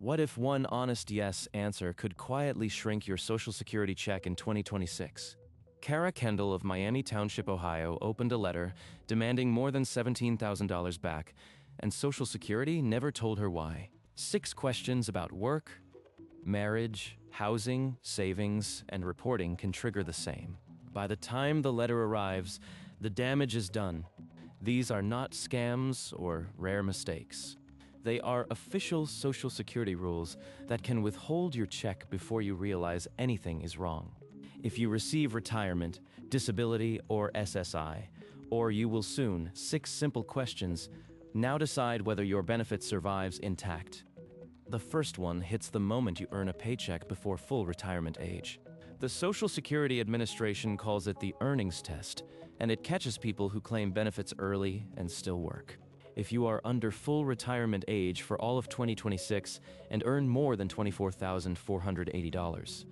What if one honest yes answer could quietly shrink your Social Security check in 2026? Kendall of Miami Township, Ohio, opened a letter demanding more than $17,000 back, and Social Security never told her why. 6 questions about work, marriage, housing, savings, and reporting can trigger the same. By the time the letter arrives, the damage is done. These are not scams or rare mistakes. They are official Social Security rules that can withhold your check before you realize anything is wrong. If you receive retirement, disability, or SSI, or you will soon, 6 simple questions. Now decide whether your benefit survives intact. The first one hits the moment you earn a paycheck before full retirement age. The Social Security Administration calls it the earnings test, and it catches people who claim benefits early and still work. If you are under full retirement age for all of 2026 and earn more than $24,480,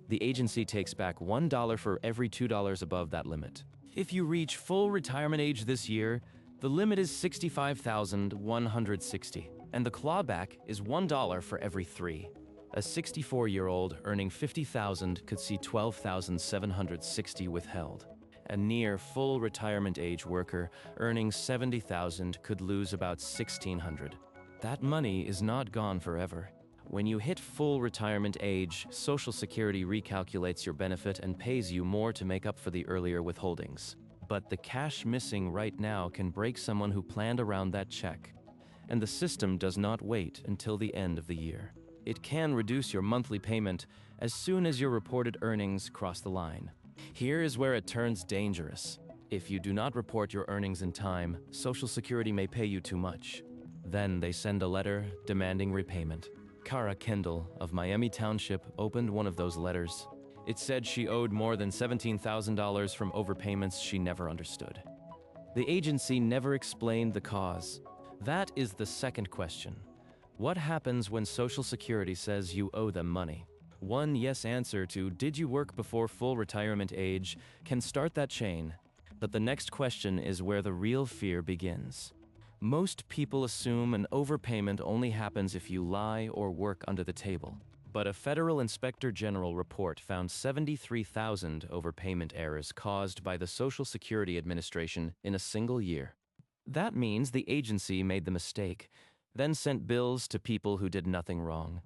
the agency takes back $1 for every $2 above that limit. If you reach full retirement age this year, the limit is $65,160, and the clawback is $1 for every 3. A 64-year-old earning $50,000 could see $12,760 withheld. A near full retirement age worker earning $70,000 could lose about $1,600. That money is not gone forever. When you hit full retirement age, Social Security recalculates your benefit and pays you more to make up for the earlier withholdings. But the cash missing right now can break someone who planned around that check. And the system does not wait until the end of the year. It can reduce your monthly payment as soon as your reported earnings cross the line. Here is where it turns dangerous. If you do not report your earnings in time, Social Security may pay you too much. Then they send a letter demanding repayment. Kendall of Miami Township opened one of those letters. It said she owed more than $17,000 from overpayments she never understood. The agency never explained the cause. That is the second question. What happens when Social Security says you owe them money? One yes answer to "Did you work before full retirement age?" can start that chain. But the next question is where the real fear begins. Most people assume an overpayment only happens if you lie or work under the table. But a federal inspector general report found 73,000 overpayment errors caused by the Social Security Administration in a single year. That means the agency made the mistake, then sent bills to people who did nothing wrong.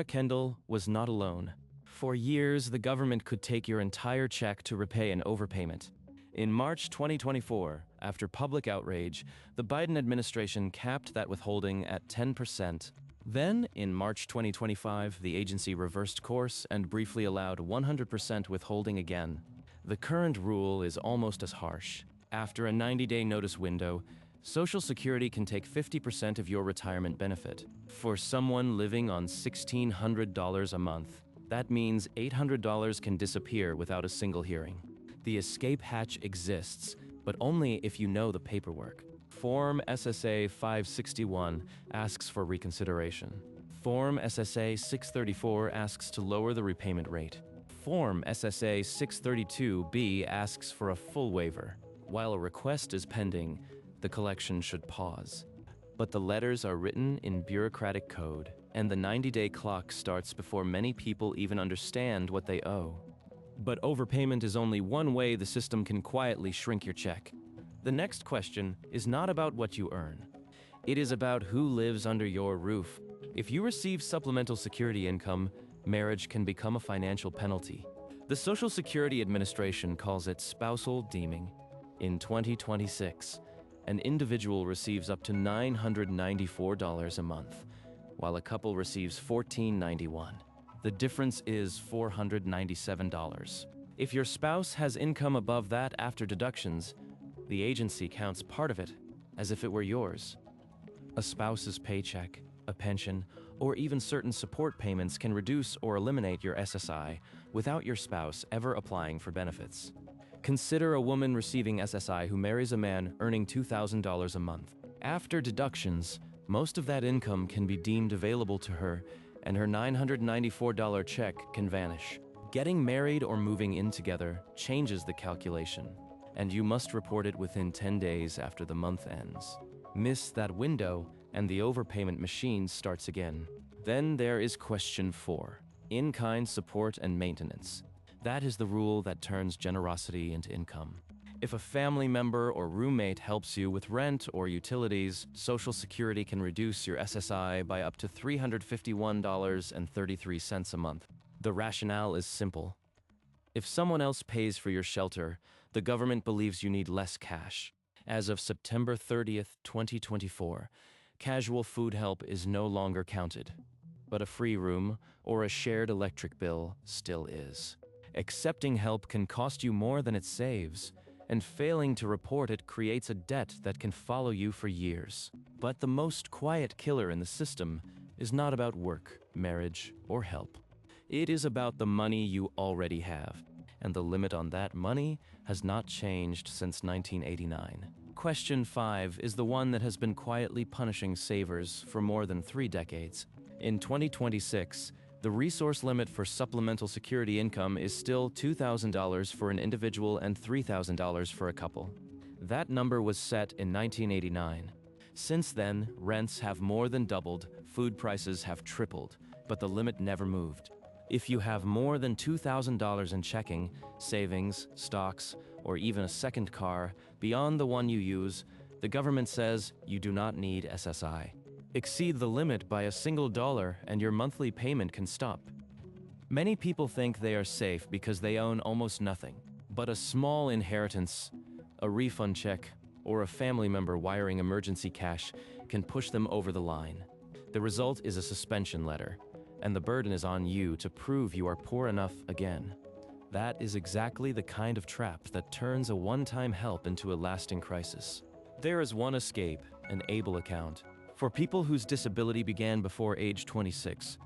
Kendall was not alone. For years, the government could take your entire check to repay an overpayment. In March 2024, after public outrage, the Biden administration capped that withholding at 10%. Then, in March 2025, the agency reversed course and briefly allowed 100% withholding again. The current rule is almost as harsh. After a 90-day notice window, Social Security can take 50% of your retirement benefit. For someone living on $1,600 a month, that means $800 can disappear without a single hearing. The escape hatch exists, but only if you know the paperwork. Form SSA 561 asks for reconsideration. Form SSA 634 asks to lower the repayment rate. Form SSA 632B asks for a full waiver. While a request is pending, the collection should pause. But the letters are written in bureaucratic code, and the 90-day clock starts before many people even understand what they owe. But overpayment is only one way the system can quietly shrink your check. The next question is not about what you earn. It is about who lives under your roof. If you receive supplemental security income, marriage can become a financial penalty. The Social Security Administration calls it spousal deeming. In 2026, an individual receives up to $994 a month, while a couple receives $1,491. The difference is $497. If your spouse has income above that after deductions, the agency counts part of it as if it were yours. A spouse's paycheck, a pension, or even certain support payments can reduce or eliminate your SSI without your spouse ever applying for benefits. Consider a woman receiving SSI who marries a man earning $2,000 a month. After deductions, most of that income can be deemed available to her, and her $994 check can vanish. Getting married or moving in together changes the calculation, and you must report it within 10 days after the month ends. Miss that window, and the overpayment machine starts again. Then there is question 4, in-kind support and maintenance. That is the rule that turns generosity into income. If a family member or roommate helps you with rent or utilities, Social Security can reduce your SSI by up to $351.33 a month. The rationale is simple. If someone else pays for your shelter, the government believes you need less cash. As of September 30th, 2024, casual food help is no longer counted, but a free room or a shared electric bill still is. Accepting help can cost you more than it saves, and failing to report it creates a debt that can follow you for years. But the most quiet killer in the system is not about work, marriage, or help. It is about the money you already have, and the limit on that money has not changed since 1989. Question 5 is the one that has been quietly punishing savers for more than 3 decades. In 2026, the resource limit for supplemental security income is still $2,000 for an individual and $3,000 for a couple. That number was set in 1989. Since then, rents have more than doubled, food prices have tripled, but the limit never moved. If you have more than $2,000 in checking, savings, stocks, or even a second car beyond the one you use, the government says you do not need SSI. Exceed the limit by a single dollar and your monthly payment can stop. Many people think they are safe because they own almost nothing, but a small inheritance, a refund check, or a family member wiring emergency cash can push them over the line. The result is a suspension letter, and the burden is on you to prove you are poor enough again. That is exactly the kind of trap that turns a one-time help into a lasting crisis. There is one escape, an ABLE account. For people whose disability began before age 26,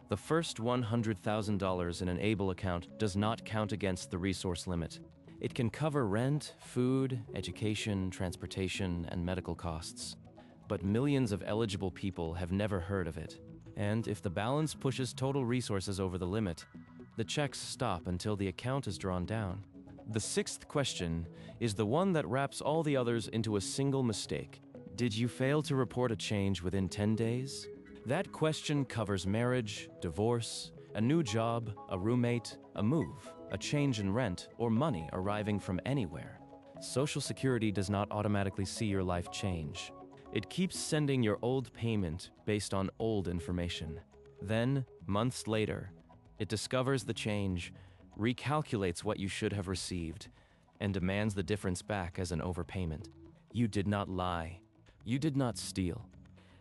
the first $100,000 in an ABLE account does not count against the resource limit. It can cover rent, food, education, transportation, and medical costs. But millions of eligible people have never heard of it. And if the balance pushes total resources over the limit, the checks stop until the account is drawn down. The 6th question is the one that wraps all the others into a single mistake. Did you fail to report a change within 10 days? That question covers marriage, divorce, a new job, a roommate, a move, a change in rent, or money arriving from anywhere. Social Security does not automatically see your life change. It keeps sending your old payment based on old information. Then, months later, it discovers the change, recalculates what you should have received, and demands the difference back as an overpayment. You did not lie. You did not steal.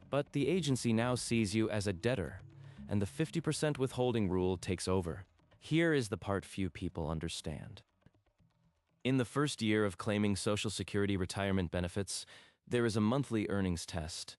But the agency now sees you as a debtor, and the 50% withholding rule takes over. Here is the part few people understand. In the first year of claiming Social Security retirement benefits, there is a monthly earnings test.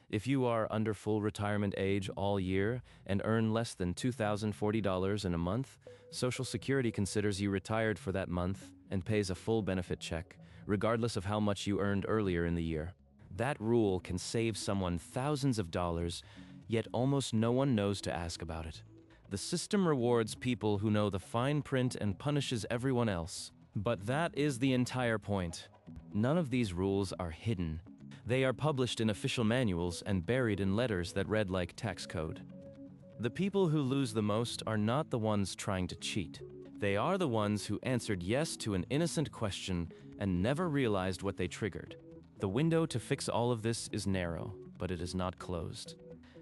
If you are under full retirement age all year and earn less than $2,040 in a month, Social Security considers you retired for that month and pays a full benefit check, regardless of how much you earned earlier in the year. That rule can save someone thousands of dollars, yet almost no one knows to ask about it. The system rewards people who know the fine print and punishes everyone else. But that is the entire point. None of these rules are hidden. They are published in official manuals and buried in letters that read like tax code. The people who lose the most are not the ones trying to cheat. They are the ones who answered yes to an innocent question and never realized what they triggered. The window to fix all of this is narrow, but it is not closed.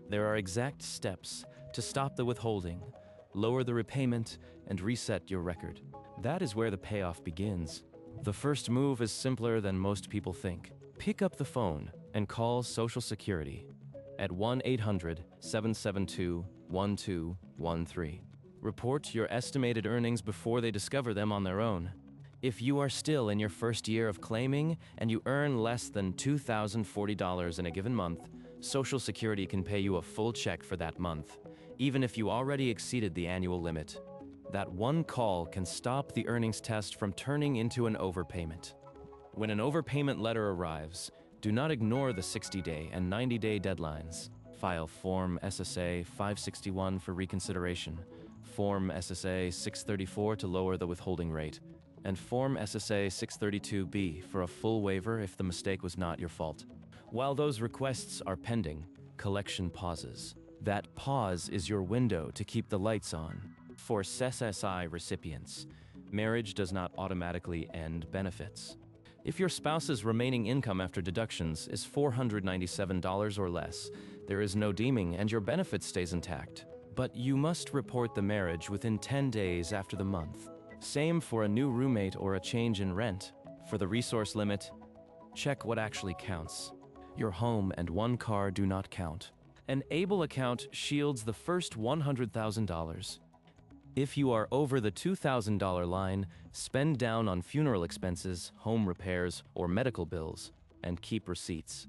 There are exact steps to stop the withholding, lower the repayment, and reset your record. That is where the payoff begins. The first move is simpler than most people think. Pick up the phone and call Social Security at 1-800-772-1213. Report your estimated earnings before they discover them on their own. If you are still in your first year of claiming and you earn less than $2,040 in a given month, Social Security can pay you a full check for that month, even if you already exceeded the annual limit. That one call can stop the earnings test from turning into an overpayment. When an overpayment letter arrives, do not ignore the 60-day and 90-day deadlines. File Form SSA 561 for reconsideration, Form SSA 634 to lower the withholding rate, and Form SSA 632B for a full waiver if the mistake was not your fault. While those requests are pending, collection pauses. That pause is your window to keep the lights on. For SSI recipients, marriage does not automatically end benefits. If your spouse's remaining income after deductions is $497 or less, there is no deeming and your benefit stays intact. But you must report the marriage within 10 days after the month. Same for a new roommate or a change in rent. For the resource limit, check what actually counts. Your home and one car do not count. An ABLE account shields the first $100,000. If you are over the $2,000 line, spend down on funeral expenses, home repairs, or medical bills, and keep receipts.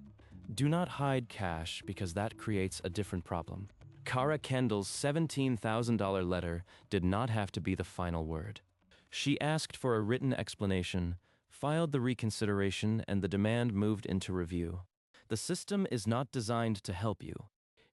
Do not hide cash because that creates a different problem. Kara Kendall's $17,000 letter did not have to be the final word. She asked for a written explanation, filed the reconsideration, and the demand moved into review. The system is not designed to help you.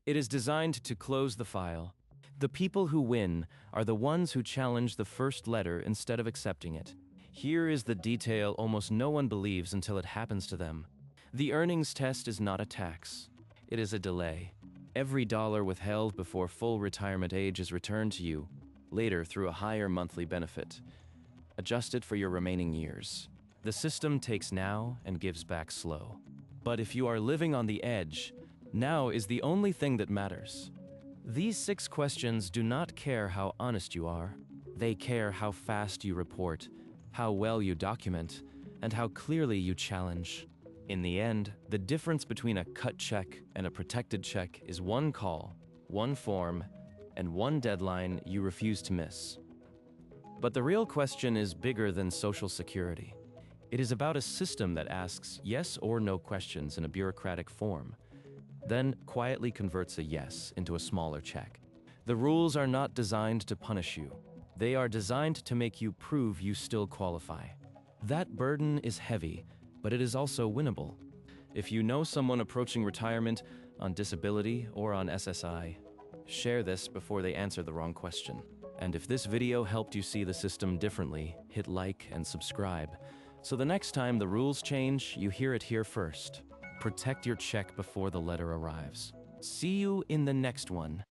It is designed to close the file. The people who win are the ones who challenge the first letter instead of accepting it. Here is the detail almost no one believes until it happens to them. The earnings test is not a tax. It is a delay. Every dollar withheld before full retirement age is returned to you, later through a higher monthly benefit, adjusted for your remaining years. The system takes now and gives back slow. But if you are living on the edge, now is the only thing that matters. These 6 questions do not care how honest you are. They care how fast you report, how well you document, and how clearly you challenge. In the end, the difference between a cut check and a protected check is one call, one form, and one deadline you refuse to miss. But the real question is bigger than Social Security. It is about a system that asks yes or no questions in a bureaucratic form, then quietly converts a yes into a smaller check. The rules are not designed to punish you. They are designed to make you prove you still qualify. That burden is heavy, but it is also winnable. If you know someone approaching retirement on disability or on SSI, share this before they answer the wrong question. And if this video helped you see the system differently, hit like and subscribe, so the next time the rules change, you hear it here first. Protect your check before the letter arrives. See you in the next one.